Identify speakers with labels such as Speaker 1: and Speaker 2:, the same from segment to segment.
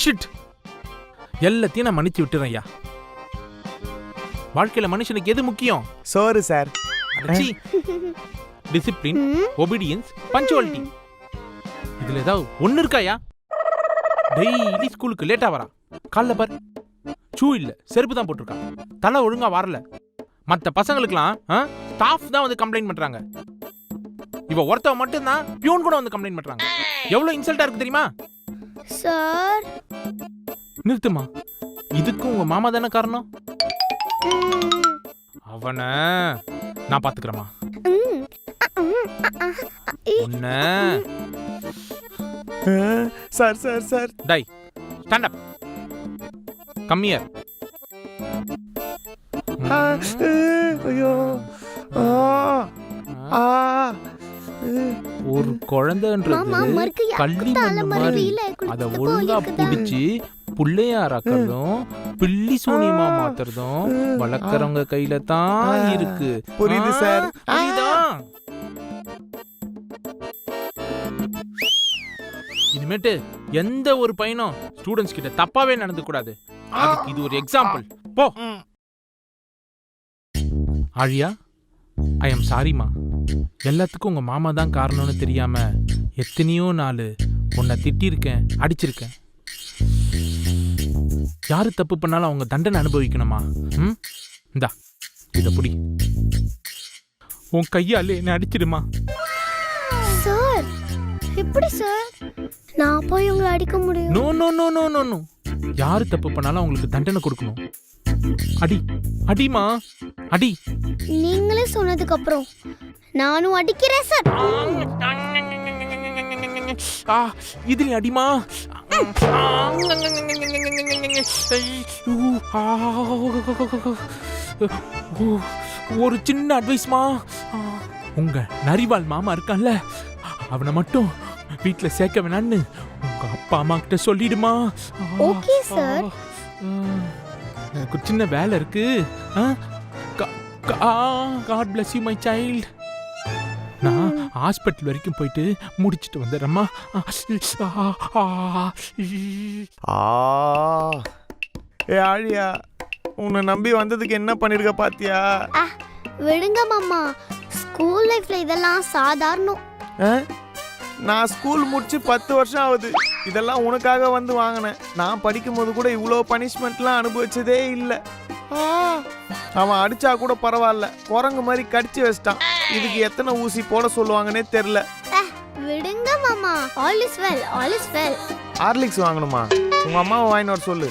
Speaker 1: Shit, எல்லாத்தையும் நான் மன்னிச்சு விட்டுறேன் ஐயா. வாழ்க்கையில மனுஷனுக்கு எது முக்கியம்?
Speaker 2: சோறு சார்.
Speaker 1: Discipline, obedience, punctuality. இதுல ஏதாவது ஒண்ணு இருக்காயா? டெய்லி ஸ்கூலுக்கு லேட்டா வரா. காலைல பார், ஷூ இல்ல, செருப்பு தான் போட்டிருக்கா. தலை ஒழுங்கா வரல. மற்ற பசங்களுக்குலாம் ஸ்டாஃப் தான் வந்து கம்ப்ளைண்ட் பண்றாங்க. இவ ஒருத்தவ மட்டும் தான் பியூன் கூட வந்து கம்ப்ளைண்ட் பண்றாங்க. எவ்வளவு இன்சல்ட்டா இருக்கு தெரியுமா?
Speaker 3: சார்
Speaker 1: நிறுத்துமா, இதுக்கும் உங்க மாமா தானே காரணம். அவன நான் பாத்துக்கிறேமா.
Speaker 2: Sir sir sir.
Speaker 1: டை, ஸ்டாண்ட் அப், கம் ஹியர்.
Speaker 2: ஐயோ,
Speaker 1: ஒரு குழந்தைன்றது கள்ளி மண்ணு மாதிரி. அத ஒழுங்கா பிடிச்சி புள்ளையாராக்கிறதும் பில்லி சூனியமா மாத்துறதும் வளர்க்கறவங்க கையில தான் இருக்கு.
Speaker 2: புரியுது சார்.
Speaker 1: இனிமேட்டு எந்த ஒரு பையனும் ஸ்டூடெண்ட்ஸ் கிட்ட தப்பாவே நடந்து கூடாது. அதுக்கு இது ஒரு எக்ஸாம்பிள். போ. ஆழியா, ஐ எம் சாரிமா. எல்லாத்துக்கும் உங்க மாமா தான் காரணம்னு தெரியாம எத்தனையோ நாள் உன்னை திட்டிருக்கேன், அடிச்சிருக்கேன். யாரு தப்பு பண்ணாலும் அவங்க தண்டனை அனுபவிக்கணுமா? இந்தா இத புடி, உன் கையாலே என்ன அடிச்சிடுமா.
Speaker 3: சார் எப்படி சார் நான் போய் உங்களை அடிக்க முடியும்?
Speaker 1: No no no no no no. யாரு தப்பு பண்ணாலும் அவங்களுக்கு தண்டனை கொடுக்கணும். அடி அடிமா, அடி.
Speaker 3: நீங்களே சொன்னதுக்கு அப்புறம் நானும் அடிக்கிறேன் சார்.
Speaker 1: இதுல அடிமா. ஒரு சின்ன அட்வைஸ்மா, உங்க நரிவால் மாமா இருக்கான்ல, அவனை மட்டும் வீட்டுல சேர்க்க வேணான்னு உங்க அப்பா அம்மா கிட்ட சொல்லிடுமா.
Speaker 3: Okay sir.
Speaker 1: எனக்கு ஒரு சின்ன வேலை இருக்கு. God bless you my child. நான் ஹாஸ்பிட்டல் வரைக்கும் போயிட்டு முடிச்சிட்டு வந்துடுறேம்மா.
Speaker 2: ஏ ஆழியா, உன்னை நம்பி வந்ததுக்கு என்ன பண்ணிருக்க பாத்தியா?
Speaker 3: விடுங்க மாமா, ஸ்கூல் லைஃப்ல இதெல்லாம் சாதாரணம்.
Speaker 2: நான் ஸ்கூல் முடிச்சு 10 வருஷம் ஆகுது. இதெல்லாம் உனக்காக வந்து வாங்கினேன். நான் படிக்கும் போது கூட இவ்வளோ பனிஷ்மெண்ட்லாம் அனுபவிச்சதே இல்லை. அவன் அடிச்சா கூட பரவாயில்ல, குரங்கு மாதிரி கடிச்சு வச்சிட்டான். இதுக்கு எத்தனை ஊசி போட சொல்லுவாங்கன்னே தெரியல.
Speaker 3: விடுங்க மாமா, all is well, all is well.
Speaker 2: Horlicks வாங்கணுமா? உங்க அம்மாவை வாங்கிட்டு வர சொல்லு.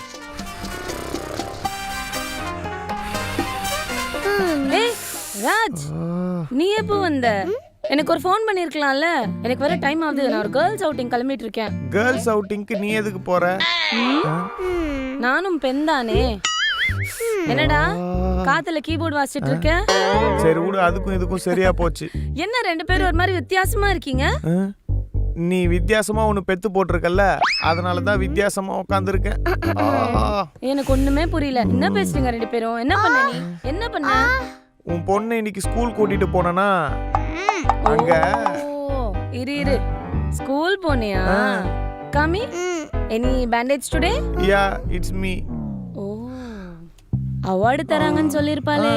Speaker 4: ராஜ், நீ எப்போ வந்த? எனக்கு ஒரு ஃபோன் பண்ணிருக்கலாம்ல. எனக்கு வர டைம் ஆகுது. நான் ஒரு கேர்ள்ஸ் அவுட்டிங் கிளம்பிட்டு இருக்கேன்.
Speaker 2: கேர்ள்ஸ் அவுட்டிங்க்கு நீ எதுக்கு போற?
Speaker 4: நானும் பெண் தானே. என்னடா காத்துல கீபோர்டு வாசிச்சிட்டு இருக்க?
Speaker 2: சரி விடு, அதுக்கும் இதுக்கும் சரியா போச்சு.
Speaker 4: என்ன ரெண்டு பேரும் ஒரு மாதிரி வித்தியாசமா இருக்கீங்க?
Speaker 2: நீ வித்தியாசமா ஒன்னு பெத்து போட்டிருக்கல்ல, அதனாலதான் வித்தியாசமா உட்காந்துருக்கேன்.
Speaker 4: எனக்கு ஒண்ணுமே புரியல. என்ன பேசுறீங்க ரெண்டு பேரும்? என்ன பண்ண நீ? என்ன பண்ண?
Speaker 2: உன் பொண்ணு இன்னைக்கு ஸ்கூல் கூட்டிட்டு போனா அங்க.
Speaker 4: இரு, ஸ்கூல் போனியா? காமி, any bandage today?
Speaker 2: Yeah, it's me.
Speaker 4: ஓ, அவார்டு தராங்கன்னு சொல்லிருப்பாளே.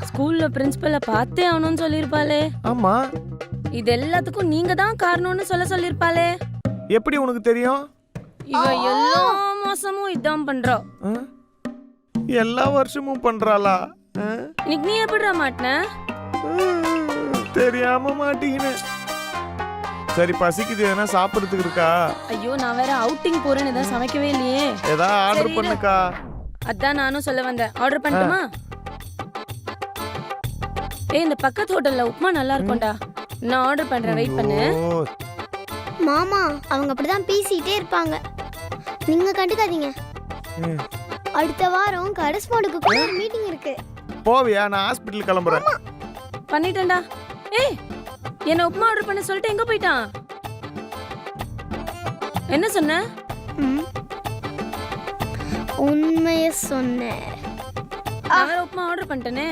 Speaker 4: ஸ்கூல்ல பிரின்சிபலை பார்த்தே ஆகணும்னு சொல்லிருப்பாளே.
Speaker 2: ஆமா,
Speaker 4: இது எல்லாத்துக்கும் நீங்க தான் காரணம்னு சொல்லிருப்பாளே.
Speaker 2: எப்படி உனக்கு தெரியும்?
Speaker 4: இவ எல்லா மாசமும் இதான் பண்றா.
Speaker 2: எல்லா வருஷமும் பண்றாளா?
Speaker 4: இன்னைக்கு நீ எப்படிடா மாட்டின?
Speaker 2: தெரியாம மாட்டீங்கன்னு. சரி, பசிக்குது, எதனா சாப்பிடுறதுக்கு இருக்கா?
Speaker 4: ஐயோ, நான் வேற அவுட்டிங் போறேன்னு எதாவது சமைக்கவே இல்லையே.
Speaker 2: ஏதா ஆர்டர் பண்ணுக்கா.
Speaker 4: அதான் நானும் சொல்ல வந்தேன். ஆர்டர் பண்ணட்டுமா? ஏய், இந்த பக்கத்து ஹோட்டல்ல உப்புமா நல்லா இருக்கும்டா. நான் ஆர்டர் பண்றேன், வெயிட் பண்ணு.
Speaker 3: மாமா, அவங்க அப்படிதான் பேசிட்டே இருப்பாங்க, நீங்க கண்டுக்காதீங்க. அடுத்த வாரம் கரஸ்பாண்டுக்கு கூட ஒரு மீட்டிங் இருக்கு.
Speaker 2: போவியா? நான் ஹாஸ்பிடல் கிளம்புறேன்.
Speaker 4: பண்ணிட்டேன்டா. ஏய், என்ன உப்புமா ஆர்டர் பண்ண சொல்லிட்டு எங்க போயிட்டான்? என்ன சொன்ன?
Speaker 3: உண்மையை சொன்னேன்.
Speaker 4: நான் உப்புமா ஆர்டர் பண்ணிட்டேனே.